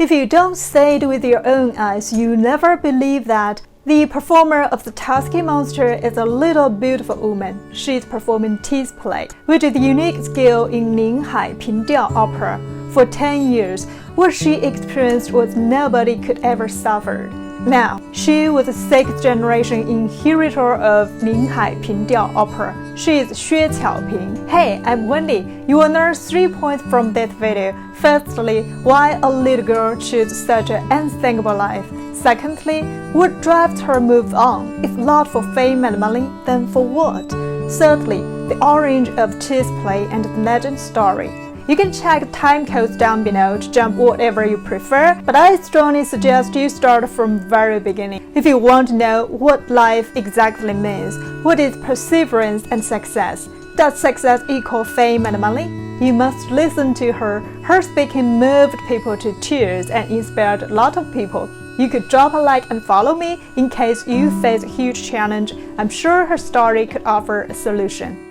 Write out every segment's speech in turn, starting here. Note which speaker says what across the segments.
Speaker 1: If you don't see it with your own eyes, you never believe that. The performer of the tusky monster is a little beautiful woman. She is performing teethplay, which is a unique skill in Ninghai Pingdiao Opera. For 10 years, what she experienced was nobody could ever suffer. Now, she was a 6th generation inheritor of Ninghai Pingdiao Opera. She is Xue Qiaoping. Hey, I'm Wendy. You will learn 3 points from this video. Firstly, why a little girl chose such an unthinkable life. Secondly, what drives her move on? If not for fame and money, then for what? Thirdly, the origin of teethplay and the legend story. You can check Timecodes down below to jump whatever you prefer, but I strongly suggest you start from the very beginning. If you want to know what life exactly means, what is perseverance and success? Does success equal fame and money? You must listen to her. Her speaking moved people to tears and inspired a lot of people. You could drop a like and follow me in case you face a huge challenge. I'm sure her story could offer a solution.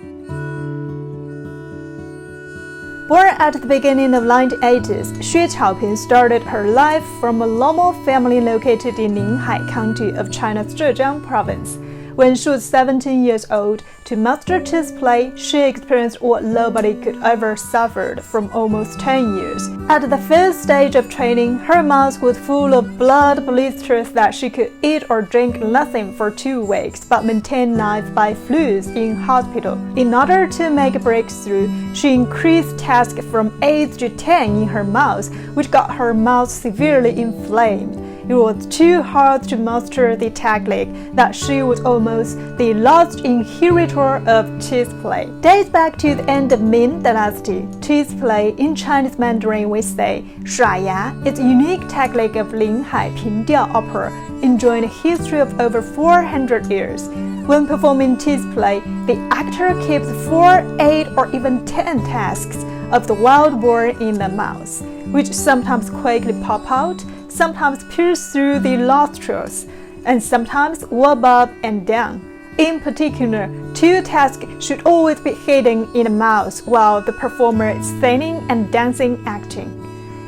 Speaker 1: Born at the beginning of 1980s, Xue Qiaoping started her life from a normal family located in Ninghai County of China's Zhejiang province. When she was 17 years old, to master teethplay, she experienced what nobody could ever suffered from almost 10 years. At the first stage of training, her mouth was full of blood blisters that she could eat or drink nothing for 2 weeks, but maintain life by fluids in hospital. In order to make a breakthrough, she increased tasks from 8 to 10 in her mouth, which got her mouth severely inflamed. It was too hard to master the technique that she was almost the last inheritor of teethplay. Dates back to the end of Ming Dynasty. Teethplay, in Chinese Mandarin we say 耍牙, is a unique technique of Ninghai Pingdiao Opera, enjoying a history of over 400 years. When performing teethplay, the actor keeps 4, 8, or even 10 tasks of the wild boar in the mouth, which sometimes quickly pop out, sometimes pierce through the nostrils, and sometimes wobble up and down. In particular, 2 tasks should always be hidden in the mouth while the performer is singing and dancing acting.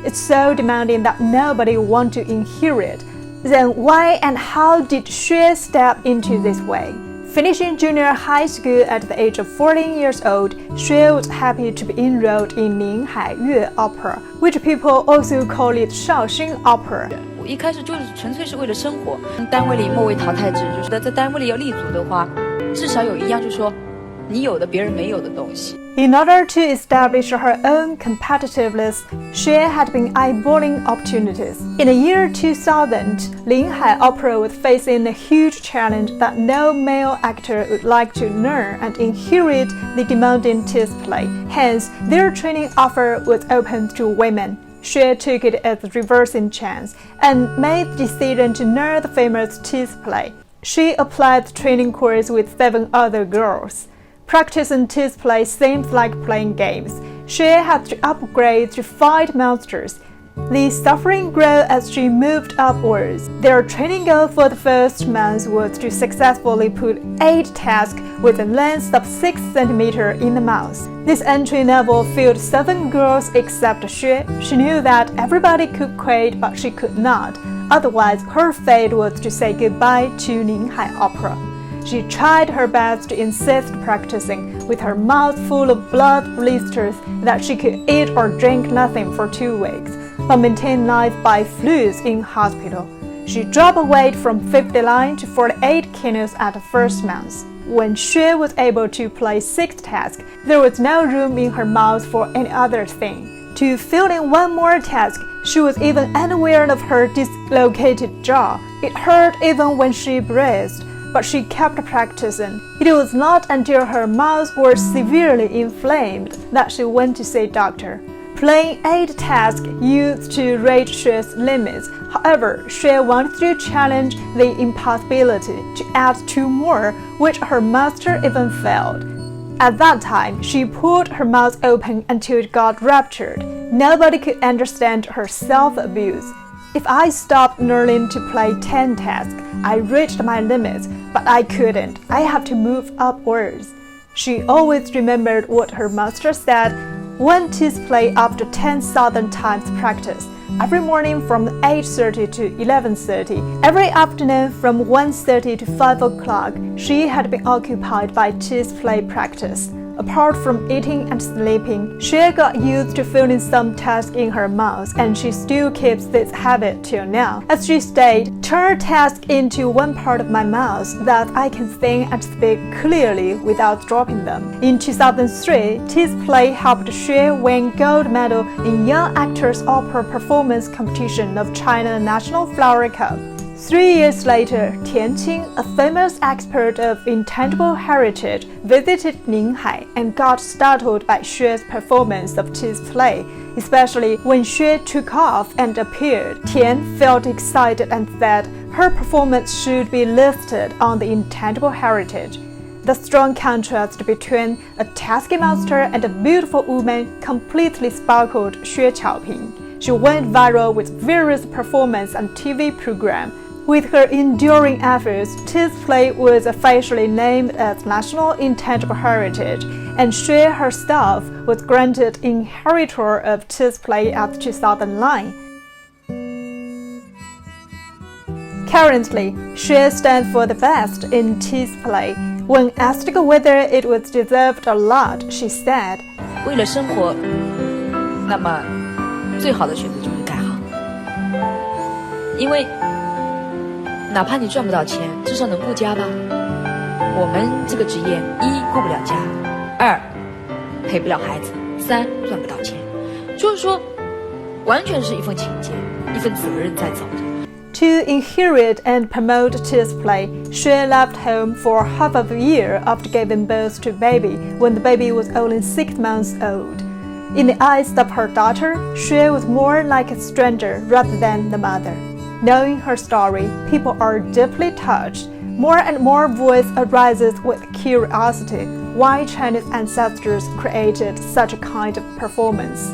Speaker 1: It's so demanding that nobody wants to inherit. Then why and how did Xue step into this way? Finishing junior high school at the age of 14 years old, Xue was happy to be enrolled in Ninghai Opera, which people also call it Shaoxing Opera.
Speaker 2: 我一开始就是纯粹是为了生活，单位里末位淘汰制，就是在单位里要立足的话，至少有一样就是说，你有的别人没有的东西。
Speaker 1: In order to establish her own competitiveness, Xue had been eyeballing opportunities. In the year 2000, Ninghai Opera was facing a huge challenge that no male actor would like to learn and inherit the demanding teethplay. Hence, their training offer was open to women. Xue took it as a reversing chance and made the decision to learn the famous teethplay. She applied the training course with 7 other girls. Practicing teethplay seems like playing games. Xue had to upgrade to fight monsters. The suffering grew as she moved upwards. Their training goal for the first month was to successfully put 8 tasks with a length of 6 cm in the mouth. This entry level filled 7 girls except Xue. She knew that everybody could quit, but she could not. Otherwise, her fate was to say goodbye to Ninghai Opera. She tried her best to insist practicing, with her mouth full of blood blisters that she could eat or drink nothing for 2 weeks, but maintain life by fluids in hospital. She dropped weight from 59 to 48 kilos at the first month. When Xue was able to play 6 tasks, there was no room in her mouth for any other thing. To fill in 1 more task, she was even unaware of her dislocated jaw. It hurt even when she breathed, but she kept practicing. It was not until her mouth was severely inflamed that she went to see a doctor. Playing 8 tasks used to reach Xue's limits. However, Xue wanted to challenge the impossibility to add 2 more, which her master even failed. At that time, she pulled her mouth open until it got ruptured. Nobody could understand her self-abuse. If I stopped learning to play 10 tasks, I reached my limits, but I couldn't. I have to move upwards. She always remembered what her master said. One teethplay after 10,000 times practice, every morning from 8:30 to 11:30. Every afternoon from 1:30 to 5 o'clock, she had been occupied by teethplay practice. Apart from eating and sleeping, Xue got used to feeling some task in her mouth, and she still keeps this habit till now. As she stated, "Turn task into one part of my mouth that I can think and speak clearly without dropping them." In 2003, teethplay helped Xue win gold medal in Young Actors Opera Performance Competition of China National Flower Cup. 3 years later, Tian Qing, a famous expert of intangible heritage, visited Ninghai and got startled by Xue's performance of teethplay, especially when Xue took off and appeared. Tian felt excited and said her performance should be listed on the intangible heritage. The strong contrast between a tasky monster and a beautiful woman completely sparkled Xue Qiaoping. She went viral with various performances and TV programs. With her enduring efforts, teethplay was officially named as National Intangible Heritage, and Xue herself was granted Inheritor of Teethplay at 2009. Currently, Xue stands for the best in teethplay. When asked whether it was deserved or not, she said,
Speaker 2: 为了生活，那么最好的选择就是改行，因为哪怕你赚不到钱，至少能顾家吧。我们这个职业，一顾不了家，二陪不了孩子，三赚不到钱，就是说，完全是一份情节，一份责任在走着。
Speaker 1: To inherit and promote teethplay, Xue left home for half of a year after giving birth to baby when the baby was only 6 months old. In the eyes of her daughter, Xue was more like a stranger rather than the mother. Knowing her story, people are deeply touched. More and more voice arises with curiosity why Chinese ancestors created such a kind of performance.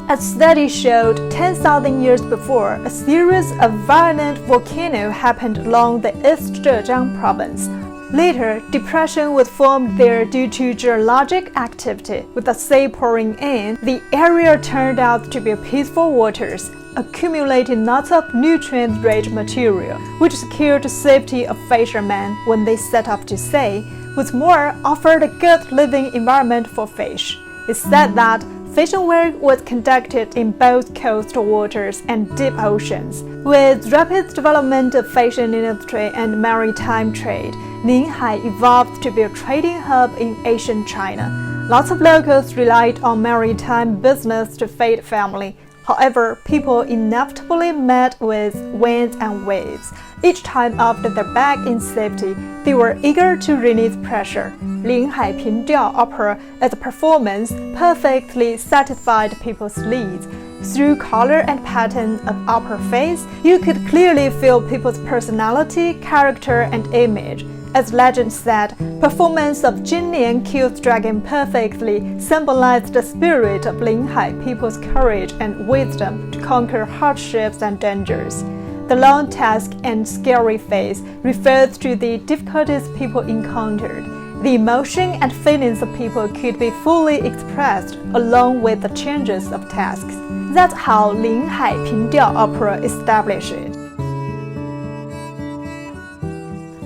Speaker 1: A study showed 10,000 years before, a series of violent volcanoes happened along the East Zhejiang province. Later, depression was formed there due to geologic activity. With the sea pouring in, the area turned out to be peaceful waters, accumulating lots of nutrient-rich material, which secured the safety of fishermen when they set off to sea. What's more, offered a good living environment for fish. It's said that fishing work was conducted in both coastal waters and deep oceans. With rapid development of fishing industry and maritime trade, Ninghai evolved to be a trading hub in ancient China. Lots of locals relied on maritime business to feed family. However, people inevitably met with winds and waves. Each time after they're back in safety, they were eager to release pressure. Ninghai Pingdiao Opera as a performance perfectly satisfied people's needs. Through color and pattern of opera face, you could clearly feel people's personality, character, and image. As legend said, performance of Jinlian Kills Dragon perfectly symbolized the spirit of Ninghai people's courage and wisdom to conquer hardships and dangers. The long task and scary face refers to the difficulties people encountered. The emotion and feelings of people could be fully expressed along with the changes of tasks. That's how Ninghai Pingdiao Opera established it.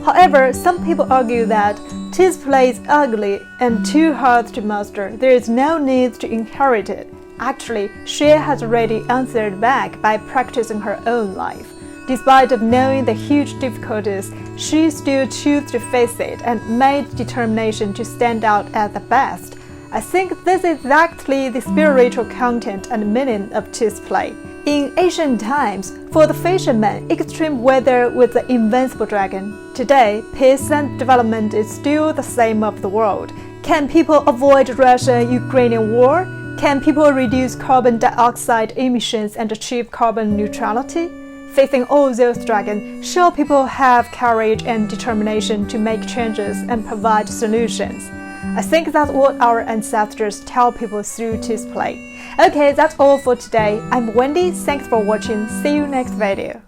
Speaker 1: However, some people argue that teethplay is ugly and too hard to master. There is no need to inherit it. Actually, Xue has already answered back by practicing her own life. Despite of knowing the huge difficulties, she still chose to face it and made determination to stand out as the best. I think this is exactly the spiritual content and meaning of teethplay. In ancient times, for the fishermen, extreme weather was the invincible dragon. Today, peace and development is still the same of the world. Can people avoid Russia-Ukrainian war? Can people reduce carbon dioxide emissions and achieve carbon neutrality? Facing all those dragons, sure people have courage and determination to make changes and provide solutions. I think that's what our ancestors tell people through teethplay. Okay, that's all for today. I'm Wendy. Thanks for watching. See you next video.